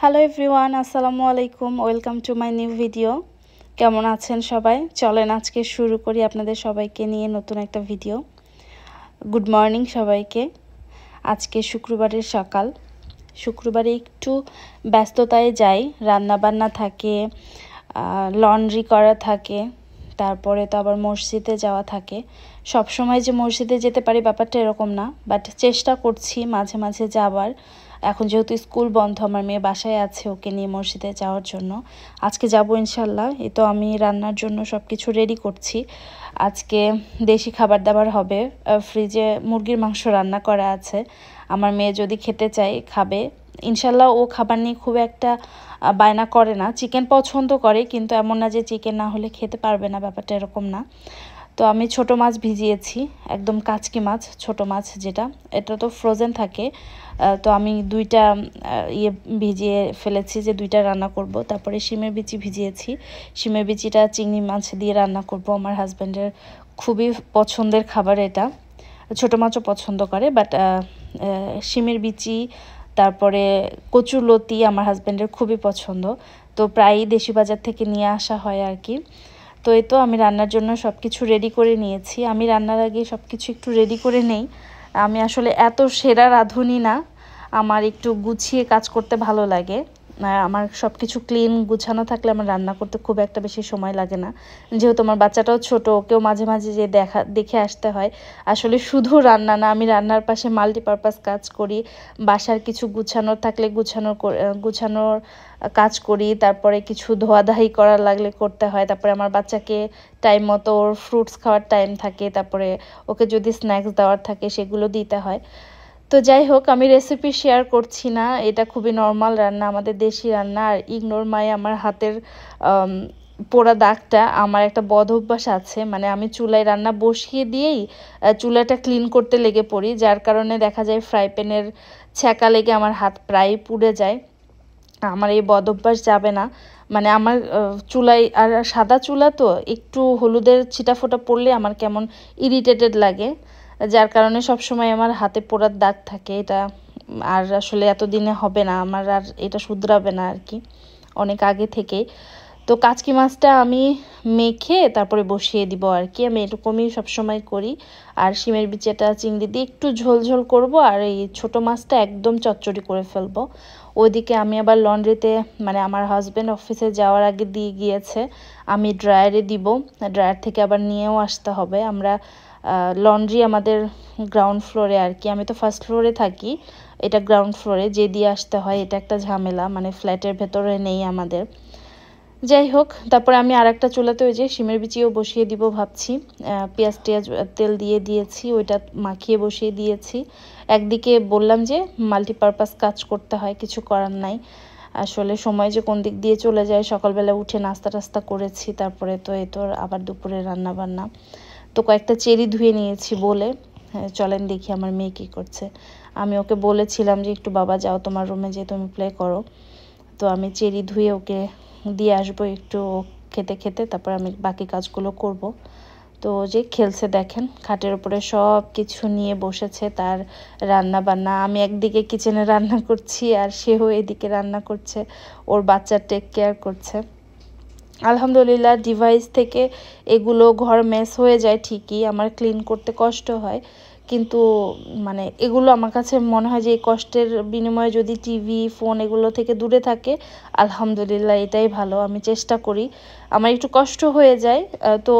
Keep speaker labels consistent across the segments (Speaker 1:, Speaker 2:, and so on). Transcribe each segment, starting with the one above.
Speaker 1: Hello everyone, আসসালামু আলাইকুম। Welcome to my new video. কেমন আছেন সবাই? চলেন আজকে শুরু করি আপনাদের সবাইকে নিয়ে নতুন একটা ভিডিও। গুড মর্নিং সবাইকে। আজকে শুক্রবারের সকাল। শুক্রবারে একটু ব্যস্ততায় যাই, রান্নাবান্না থাকে, লন্ড্রি করা থাকে, তারপরে তো আবার মসজিদে যাওয়া থাকে। সব সময় যে মসজিদে যেতে পারি ব্যাপারটা এরকম না, বাট চেষ্টা করছি মাঝে মাঝে যাবার। এখন যেহেতু স্কুল বন্ধ, আমার মেয়ে বাসায় আছে, ওকে নিয়ে মসজিদে যাওয়ার জন্য আজকে যাব ইনশাল্লাহ। এই তো আমি রান্নার জন্য সব কিছু রেডি করছি। আজকে দেশি খাবার দাবার হবে। ফ্রিজে মুরগির মাংস রান্না করা আছে, আমার মেয়ে যদি খেতে চায় খাবে ইনশাল্লাহ। ও খাবার নিয়ে খুব একটা বায়না করে না, চিকেন পছন্দ করে, কিন্তু এমন না যে চিকেন না হলে খেতে পারবে না, ব্যাপারটা এরকম না। তো আমি ছোট মাছ ভিজিয়েছি, একদম কাচকি মাছ, ছোট মাছ যেটা, এটা তো ফ্রোজেন থাকে। তো আমি দুইটা ভিজিয়ে ফেলেছি, যে দুইটা রান্না করব। তারপরে শিমের বিচি ভিজিয়েছি, শিমের বিচিটা চিংড়ি মাছ দিয়ে রান্না করব। আমার হাজব্যান্ডের খুবই পছন্দের খাবার এটা, ছোট মাছও পছন্দ করে, বাট শিমের বিচি তারপরে কচুরলতি আমার হাজব্যান্ডের খুবই পছন্দ। তো প্রায়ই দেশি বাজার থেকে নিয়ে আসা হয় আর কি। তো এই তো আমি রান্নার জন্য সব কিছু রেডি করে নিয়েছি। আমি রান্নার আগে সব কিছু একটু রেডি করে নেই। আমি আসলে এত সেরা রাঁধুনি না, আমার একটু গুছিয়ে কাজ করতে ভালো লাগে। আমার সব কিছু ক্লিন গুছানো থাকলে আমার রান্না করতে খুব একটা বেশি সময় লাগে না। যেহেতু আমার বাচ্চাটাও ছোট, ওকেও মাঝে মাঝে যে দেখে আসতে হয়। আসলে শুধু রান্না না, আমি রান্নার পাশে মাল্টিপারপাস কাজ করি। বাসার কিছু গুছানোর থাকলে গুছানোর কাজ করি, তারপরে কিছু ধোয়াধাই করার লাগলে করতে হয়। তারপরে আমার বাচ্চাকে টাইম মতো ওর ফ্রুটস খাওয়ার টাইম থাকে, তারপরে ওকে যদি স্ন্যাক্স দেওয়ার থাকে সেগুলো দিতে হয়। তো যাই হোক, আমি রেসিপি শেয়ার করছি না, এটা খুবই নর্মাল রান্না, আমাদের দেশি রান্না। আর ইগনোর মাই আমার হাতের পোড়া দাগটা। আমার একটা বদ অভ্যাস আছে, মানে আমি চুলায় রান্না বসিয়ে দিয়েই চুলাটা ক্লিন করতে লেগে পড়ি, যার কারণে দেখা যায় ফ্রাই প্যানের ছ্যাঁকা লেগে আমার হাত প্রায় পুড়ে যায়। আমার এই বদ অভ্যাস যাবে না। মানে আমার চুলায়, আর সাদা চুলা তো, একটু হলুদের ছিটাফোঁটা পড়লে আমার কেমন ইরিটেটেড লাগে, যার কারণে সব সময় আমার হাতে পোড়ার দাগ থাকে। এটা আর আসলে এতদিনে হবে না আমার, আর এটা শুধরাবে না আর কি, অনেক আগে থেকেই। তো কাচকি মাছটা আমি মেখে তারপরে বসিয়ে দিব আর কি, আমি এরকমই সবসময় করি। আর শিমের বিচিটা চিংড়ি দিয়ে একটু ঝোল ঝোল করবো, আর এই ছোটো মাছটা একদম চচ্চড়ি করে ফেলবো। ওইদিকে আমি আবার লন্ড্রিতে, মানে আমার হাজব্যান্ড অফিসে যাওয়ার আগে দিয়ে গিয়েছে, আমি ড্রায়ারে দিব, ড্রায়ার থেকে আবার নিয়েও আসতে হবে। আমরা লন্ড্রি আমাদের গ্রাউন্ড ফ্লোরে আর কি, আমি তো ফার্স্ট ফ্লোরে থাকি, এটা গ্রাউন্ড ফ্লোরে যে দিয়ে আসতে হয়, এটা একটা ঝামেলা, মানে ফ্ল্যাটের ভেতরে নেই আমাদের। যাই হোক, তারপরে আমি আর একটা চুলাতে ওই যে শিমের বিচিও বসিয়ে দিব ভাবছি। পেঁয়াজ টিয়াজ তেল দিয়ে দিয়েছি, ওইটা মাখিয়ে বসিয়ে দিয়েছি। একদিকে বললাম যে মাল্টিপারপাস কাজ করতে হয়, কিছু করার নাই। আসলে সময় যে কোন দিক দিয়ে চলে যায়, সকালবেলা উঠে নাস্তা টাস্তা করেছি, তারপরে তো এই তো আবার দুপুরে রান্না বান্না। তো কয়েকটা চেরি ধুয়ে নিয়েছি বলে, চলেন দেখি আমার মেয়ে কী করছে। আমি ওকে বলেছিলাম যে একটু বাবা যাও তোমার রুমে, যে তুমি প্লে করো। তো আমি চেরি ধুয়ে ওকে দিয়ে আসবো একটু খেতে খেতে, তারপর আমি বাকি কাজগুলো করব। তো যে খেলছে দেখেন, খাটের উপরে সব কিছু নিয়ে বসেছে, তার রান্না বান্না। আমি একদিকে কিচেনে রান্না করছি, আর সেও এদিকে রান্না করছে, ওর বাচ্চার টেক কেয়ার করছে। আলহামদুলিল্লাহ, ডিভাইস থেকে এগুলো ঘর মেস হয়ে যায় ঠিকই, আমার ক্লিন করতে কষ্ট হয়, কিন্তু মানে এগুলো আমার কাছে মনে হয় যে এই কষ্টের বিনিময়ে যদি টিভি ফোন এগুলো থেকে দূরে থাকে, আলহামদুলিল্লাহ এটাই ভালো। আমি চেষ্টা করি, আমার একটু কষ্ট হয়ে যায়, তো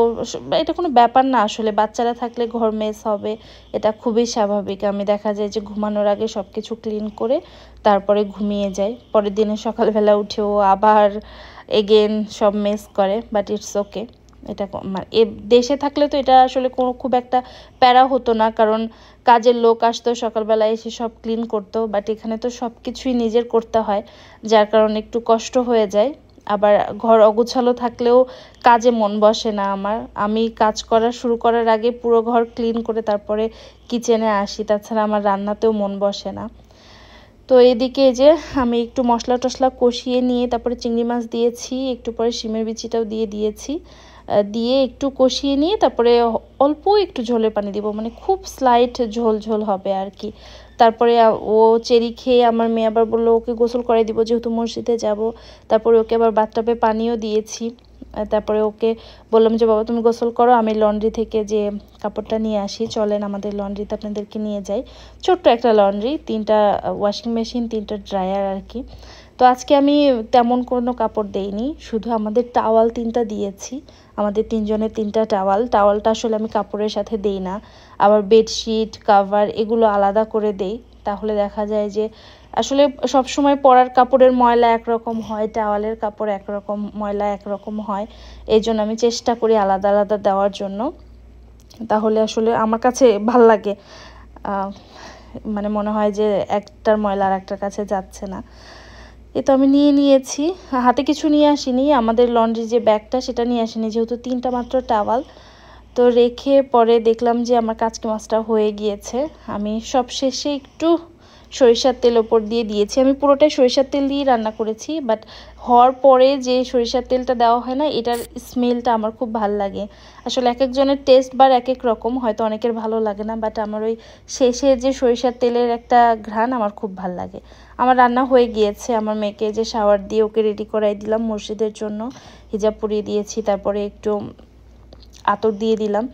Speaker 1: এটা কোনো ব্যাপার না আসলে। বাচ্চারা থাকলে ঘর মেস হবে, এটা খুবই স্বাভাবিক। আমি দেখা যায় যে ঘুমানোর আগে সব কিছু ক্লিন করে তারপরে ঘুমিয়ে যাই, পরের দিনে সকালবেলা উঠেও আবার এগেন সব মেস করে, বাট ইটস ওকে। এটা মানে দেশে থাকলে তো এটা আসলে কোনো খুব একটা প্যারা হতো না, কারণ কাজের লোক আসতো সকালবেলা এসে সব ক্লিন করতো, বাট এখানে তো সব কিছুই নিজের করতে হয়, যার কারণে একটু কষ্ট হয়ে যায়। আবার ঘর অগোছালো থাকলেও কাজে মন বসে না আমার। আমি কাজ করা শুরু করার আগে পুরো ঘর ক্লিন করে তারপরে কিচেনে আসি, তাছাড়া আমার রান্নাতেও মন বসে না। তো এদিকে যে আমি একটু মশলা টশলা কষিয়ে নিয়ে তারপরে চিংড়ি মাছ দিয়েছি, একটু পরে শিমের বিচিটাও দিয়ে দিয়েছি, দিয়ে একটু কষিয়ে নিয়ে তারপরে অল্প একটু ঝোলের পানি দিব, মানে খুব স্লাইট ঝোল ঝোল হবে আর কি। তারপরে ও চেরি খেয়ে আমার মেয়ে আবার বললো ওকে গোসল করে দিব যেহেতু মসজিদে যাব। তারপরে ওকে আবার বাথটাবে পানিও দিয়েছি। তারপরে ওকে বললাম যে বাবা তুমি গোসল করো, আমি লন্ড্রি থেকে যে কাপড়টা নিয়ে আসি, চলেন আমাদের লন্ড্রিতে আপনাদেরকে নিয়ে যাই। ছোট্ট একটা লন্ড্রি, 3টা ওয়াশিং মেশিন, 3টা ড্রায়ার আর কি। তো আজকে আমি তেমন কোনো কাপড় দেইনি, শুধু আমাদের টাওয়াল 3টা দিয়েছি। আমাদের 3জনের 3টা টাওয়ালটা আসলে আমি কাপড়ের সাথে দেই না, আবার বেডশিট কাভার এগুলো আলাদা করে দেই। তাহলে দেখা যায় যে আসলে সব সময় পরার কাপড়ের ময়লা একরকম হয়, টাওয়ালের কাপড় একরকম, ময়লা একরকম হয়। এই জন্য আমি চেষ্টা করি আলাদা আলাদা দেওয়ার জন্য, তাহলে আসলে আমার কাছে ভাল লাগে। মানে মনে হয় যে একটার ময়লা আর একটার কাছে যাচ্ছে না। এ তো আমি নিয়ে নিয়েছি, হাতে কিছু নিয়ে আসিনি, আমাদের লন্ড্রি যে ব্যাগটা সেটা নিয়ে আসিনি, যেহেতু 3টা মাত্র টাওয়াল। তো রেখে পরে দেখলাম যে আমার কাচকি মাছটা হয়ে গিয়েছে। আমি সব শেষে একটু সরিষার তেল ওপর দিয়ে দিয়েছি, আমি পুরোটাই সরিষার তেল দিয়ে রান্না করেছি, বাট হওয়ার পরে যে সরিষার তেলটা দেওয়া হয় না, এটার স্মেলটা আমার খুব ভালো লাগে। আসলে এক একজনের টেস্ট বার এক এক রকম, হয়তো অনেকের ভালো লাগে না, বাট আমার ওই শেষে যে সরিষার তেলের একটা ঘ্রাণ আমার খুব ভালো লাগে। আমার রান্না হয়ে গিয়েছে, আমার মেয়েকে যে শাওয়ার দিয়ে ওকে রেডি করাই দিলাম মসজিদের জন্য, হিজাব পরিয়ে দিয়েছি, তারপরে একটু আতর দিয়ে দিলাম।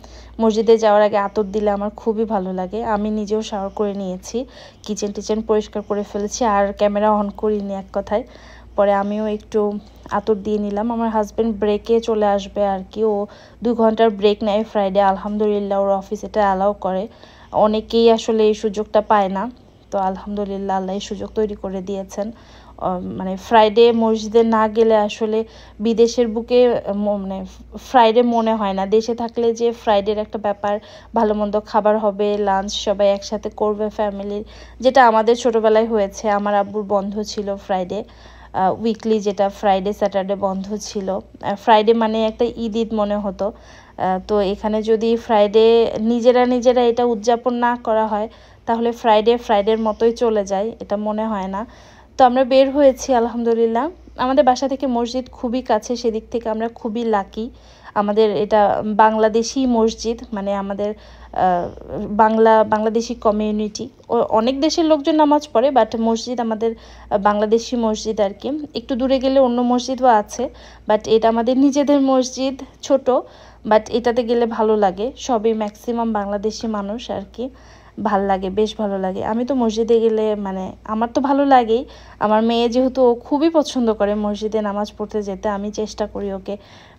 Speaker 1: মসজিদে যাওয়ার আগে আতর দিলে আমার খুবই ভালো লাগে। আমি নিজেও শাওয়ার করে নিয়েছি, কিচেন টিচেন পরিষ্কার করে ফেলেছি, আর ক্যামেরা অন করিনি এক কথায়। পরে আমিও একটু আতর দিয়ে নিলাম। আমার হাজব্যান্ড ব্রেকে চলে আসবে আর কি, ও 2 ঘন্টার ব্রেক নেয় ফ্রাইডে, আলহামদুলিল্লাহ ওর অফিস এটা অ্যালাউ করে। অনেকেই আসলে এই সুযোগটা পায় না, তো আলহামদুলিল্লাহ আল্লাহ এই সুযোগ তৈরি করে দিয়েছেন। মানে ফ্রাইডে মসজিদে না গেলে আসলে বিদেশের বুকে মানে ফ্রাইডে মনে হয় না। দেশে থাকলে যে ফ্রাইডের একটা ব্যাপার, ভালো মন্দ খাবার হবে, লাঞ্চ সবাই একসাথে করবে ফ্যামিলির, যেটা আমাদের ছোটোবেলায় হয়েছে। আমার আব্বুর বন্ধ ছিল ফ্রাইডে, উইকলি যেটা ফ্রাইডে স্যাটারডে বন্ধ ছিল। ফ্রাইডে মানে একটা ঈদ ঈদ মনে হতো। তো এখানে যদি ফ্রাইডে নিজেরা এটা উদযাপন না করা হয়, তাহলে ফ্রাইডের মতোই চলে যায়, এটা মনে হয় না। তো আমরা বের হয়েছি আলহামদুলিল্লাহ। আমাদের বাসা থেকে মসজিদ খুবই কাছে, সেদিক থেকে আমরা খুবই লাকি। আমাদের এটা বাংলাদেশি মসজিদ, মানে আমাদের বাংলাদেশি কমিউনিটি, অনেক দেশের লোকজন নামাজ পড়ে, বাট মসজিদ আমাদের বাংলাদেশি মসজিদ আর কি। একটু দূরে গেলে অন্য মসজিদও আছে, বাট এটা আমাদের নিজেদের মসজিদ, ছোট, বাট এটাতে গেলে ভালো লাগে। সবই ম্যাক্সিমাম বাংলাদেশি মানুষ আর কি, ভাল লাগে, বেশ ভালো লাগে। আমি তো মসজিদে গেলে মানে আমার তো ভালো লাগেই, আমার মেয়ে যেহেতু খুবই পছন্দ করে মসজিদে নামাজ পড়তে যেতে, আমি চেষ্টা করি ওকে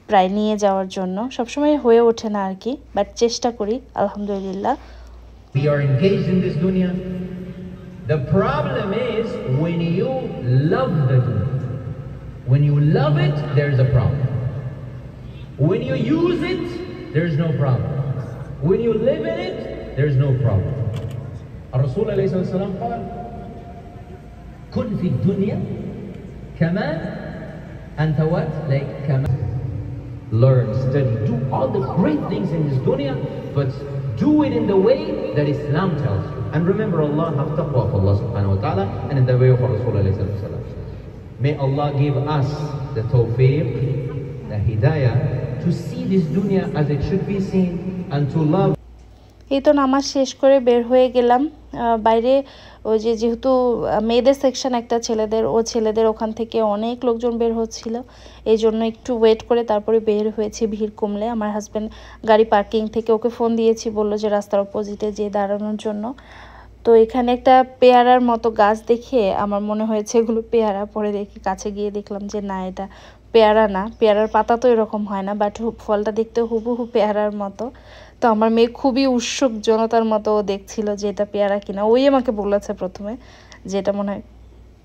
Speaker 1: প্রায় নিয়ে যাওয়ার জন্য। সবসময় হয়ে ওঠে না আর কি, বাট চেষ্টা করি আলহামদুলিল্লাহ।
Speaker 2: We are engaged in this dunya. The problem is when you love the dunya. When you love it, there's a problem. When you use it, there's no problem. When you live in it, there's no problem. الرسول عليه الصلاة والسلام قال كن في الدنيا كما أنت what? Like كما learn, study, do all the great things in this dunya, but do it in the way that Islam tells you. And remember, Allah, have taqwa of Allah subhanahu wa ta'ala, and in the way of our Rasul alayhi salatu wasalam. May Allah give us the tawfiq, the hidayah, to see this dunya as it should be seen, and to love.
Speaker 1: এই তো নামাজ শেষ করে বের হয়ে গেলাম বাইরে। ওই যেহেতু মেয়েদের সেকশন একটা, ছেলেদের ওখান থেকে অনেক লোকজন বের হচ্ছিল, এই জন্য একটু ওয়েট করে তারপরে বের হয়েছি ভিড় কমলে। আমার হাজব্যান্ড গাড়ি পার্কিং থেকে ওকে ফোন দিয়েছি, বললো যে রাস্তার অপোজিটে যেয়ে দাঁড়ানোর জন্য। তো এখানে একটা পেয়ারার মতো গাছ দেখে আমার মনে হয়েছে এগুলো পেয়ারা, পরে দেখি কাছে গিয়ে দেখলাম যে না, এটা পেয়ারা না, পেয়ারার পাতা তো এরকম হয় না, বাট ফলটা দেখতে হুবহু পেয়ারার মতো। তো আমার মেয়ে খুবই উৎসুক জনতার মতো দেখছিল যে এটা পেয়ারা কিনা, ওই আমাকে বলেছে প্রথমে যে এটা মনে হয়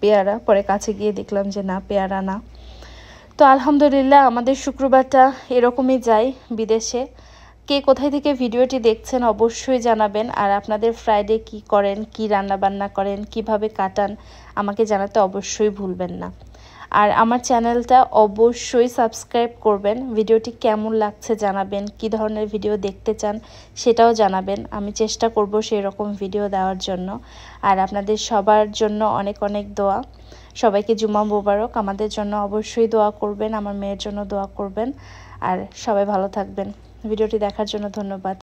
Speaker 1: পেয়ারা, পরে কাছে গিয়ে দেখলাম যে না, পেয়ারা না। তো আলহামদুলিল্লাহ আমাদের শুক্রবারটা এরকমই যায় বিদেশে। কে কোথায় থেকে ভিডিওটি দেখছেন অবশ্যই জানাবেন, আর আপনাদের ফ্রাইডে কি করেন, কি রান্না বান্না করেন, কিভাবে কাটান, আমাকে জানাতে অবশ্যই ভুলবেন না। আর আমার চ্যানেলটা অবশ্যই সাবস্ক্রাইব করবেন। ভিডিওটি কেমন লাগছে জানাবেন, কি ধরনের ভিডিও দেখতে চান সেটাও জানাবেন, আমি চেষ্টা করব সেই রকম ভিডিও দেওয়ার জন্য। আর আপনাদের সবার জন্য অনেক অনেক দোয়া। সবাইকে জুমা মোবারক। আমাদের জন্য অবশ্যই দোয়া করবেন, আমার মেয়ের জন্য দোয়া করবেন, আর সবাই ভালো থাকবেন। ভিডিওটি দেখার জন্য ধন্যবাদ।